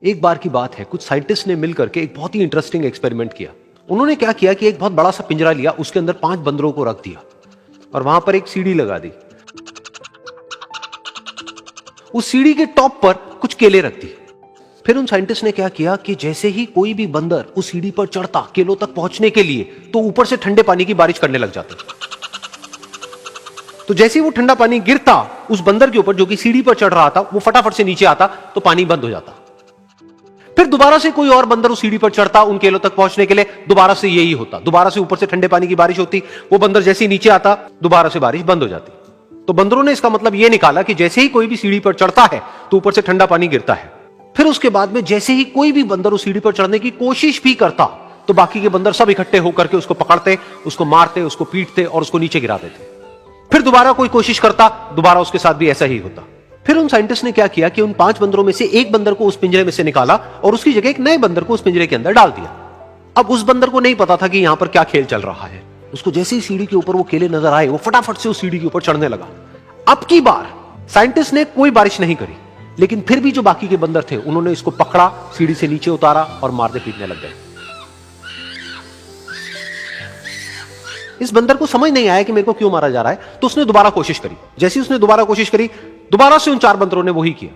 एक बार की बात है, कुछ साइंटिस्ट ने मिलकर के एक बहुत ही इंटरेस्टिंग एक्सपेरिमेंट किया। उन्होंने क्या किया कि एक बहुत बड़ा सा पिंजरा लिया, उसके अंदर 5 बंदरों को रख दिया और वहां पर एक सीढ़ी लगा दी। उस सीढ़ी के टॉप पर कुछ केले रख दिए। फिर उन साइंटिस्ट ने क्या किया कि जैसे ही कोई भी बंदर उस सीढ़ी पर चढ़ता केलों तक पहुंचने के लिए, तो ऊपर से ठंडे पानी की बारिश करने लग जाते। तो जैसे ही वो ठंडा पानी गिरता उस बंदर के ऊपर जो कि सीढ़ी पर चढ़ रहा था, वो फटाफट से नीचे आता तो पानी बंद हो जाता। फिर दोबारा से कोई और बंदर उस सीढ़ी पर चढ़ता उन केलों तक पहुंचने के लिए, दोबारा से यही होता। दोबारा से ऊपर से ठंडे पानी की बारिश होती, वो बंदर जैसे ही नीचे आता दोबारा से बारिश बंद हो जाती। तो बंदरों ने इसका मतलब यह निकाला कि जैसे ही कोई भी सीढ़ी पर चढ़ता है तो ऊपर से ठंडा पानी गिरता है। फिर उसके बाद में जैसे ही कोई भी बंदर उस सीढ़ी पर चढ़ने की कोशिश भी करता तो बाकी के बंदर सब इकट्ठे होकर के उसको पकड़ते, उसको मारते, उसको पीटते और उसको नीचे गिरा देते। फिर दोबारा कोई कोशिश करता, दोबारा उसके साथ भी ऐसा ही होता। फिर उन साइंटिस्ट ने क्या किया कि उन 5 बंदरों में से एक बंदर को उस पिंजरे में से निकाला और उसकी जगह एक नए बंदर को उस पिंजरे के अंदर डाल दिया। अब उस बंदर को नहीं पता था कि यहां पर क्या खेल चल रहा है। उसको जैसे ही सीढ़ी के ऊपर वो केले नजर आए, वो फटाफट से उस सीढ़ी के ऊपर चढ़ने लगा। अब की बार साइंटिस्ट ने कोई बारिश नहीं करी, लेकिन फिर भी जो बाकी के बंदर थे उन्होंने इसको पकड़ा, सीढ़ी से नीचे उतारा और मारते पीटने लग गए। इस बंदर को समझ नहीं आया कि मेरे को क्यों मारा जा रहा है, तो उसने दोबारा कोशिश करी। जैसे उसने दोबारा कोशिश करी, दोबारा से उन 4 बंदरों ने वही किया।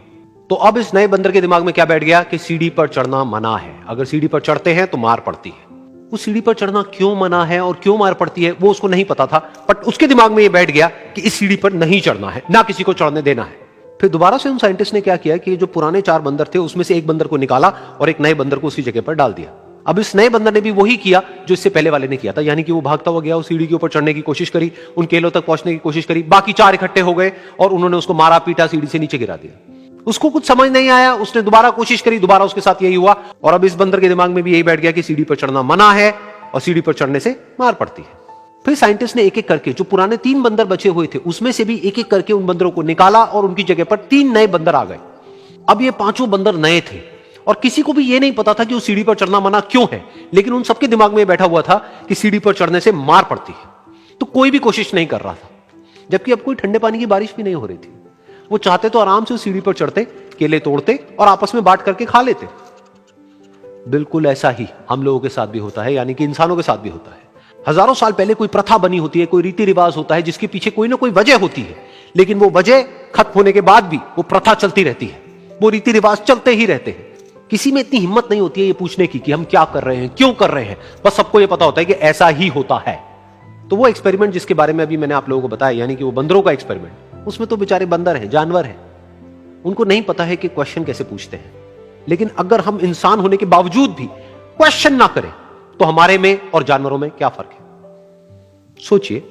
तो अब इस नए बंदर के दिमाग में क्या बैठ गया कि सीढ़ी पर चढ़ना मना है, अगर सीढ़ी पर चढ़ते हैं तो मार पड़ती है। उस सीढ़ी पर चढ़ना क्यों मना है और क्यों मार पड़ती है वो उसको नहीं पता था, बट उसके दिमाग में यह बैठ गया कि इस सीढ़ी पर नहीं चढ़ना है, ना किसी को चढ़ने देना है। फिर दोबारा से उन साइंटिस्ट ने क्या किया कि जो पुराने 4 बंदर थे उसमें से एक बंदर को निकाला और एक नए बंदर को उसी जगह पर डाल दिया। अब इस नए बंदर ने भी वही किया जो इससे पहले वाले ने किया था, यानी कि वो भागता हुआ गया, उस सीढ़ी के ऊपर चढ़ने की कोशिश करी, उन केलों तक पहुंचने की कोशिश करी। बाकी 4 इकट्ठे हो गए और उन्होंने उसको मारा पीटा, सीढ़ी से नीचे गिरा दिया। उसको कुछ समझ नहीं आया, उसने दोबारा कोशिश करी, दोबारा उसके साथ यही हुआ। और अब इस बंदर के दिमाग में भी यही बैठ गया कि सीढ़ी पर चढ़ना मना है और सीढ़ी पर चढ़ने से मार पड़ती है। फिर साइंटिस्ट ने एक एक करके जो पुराने 3 बंदर बचे हुए थे उसमें से भी एक एक करके उन बंदरों को निकाला और उनकी जगह पर 3 नए बंदर आ गए। अब ये 5 बंदर नए थे और किसी को भी ये नहीं पता था कि उस सीढ़ी पर चढ़ना मना क्यों है, लेकिन उन सबके दिमाग में बैठा हुआ था कि सीढ़ी पर चढ़ने से मार पड़ती है। तो कोई भी कोशिश नहीं कर रहा था, जबकि अब कोई ठंडे पानी की बारिश भी नहीं हो रही थी। वो चाहते तो आराम से उस सीढ़ी पर चढ़ते, केले तोड़ते और आपस में बांट करके खा लेते। बिल्कुल ऐसा ही हम लोगों के साथ भी होता है, यानी कि इंसानों के साथ भी होता है। हजारों साल पहले कोई प्रथा बनी होती है, कोई रीति रिवाज होता है जिसके पीछे कोई ना कोई वजह होती है, लेकिन वो वजह खत्म होने के बाद भी वो प्रथा चलती रहती है, वो रीति रिवाज चलते ही रहते हैं। किसी में इतनी हिम्मत नहीं होती है ये पूछने की कि हम क्या कर रहे हैं, क्यों कर रहे हैं। बस सबको ये पता होता है कि ऐसा ही होता है। तो वो एक्सपेरिमेंट जिसके बारे में अभी मैंने आप लोगों को बताया, यानी कि वो बंदरों का एक्सपेरिमेंट, उसमें तो बेचारे बंदर हैं, जानवर हैं, उनको नहीं पता है कि क्वेश्चन कैसे पूछते हैं। लेकिन अगर हम इंसान होने के बावजूद भी क्वेश्चन ना करें तो हमारे में और जानवरों में क्या फर्क है, सोचिए।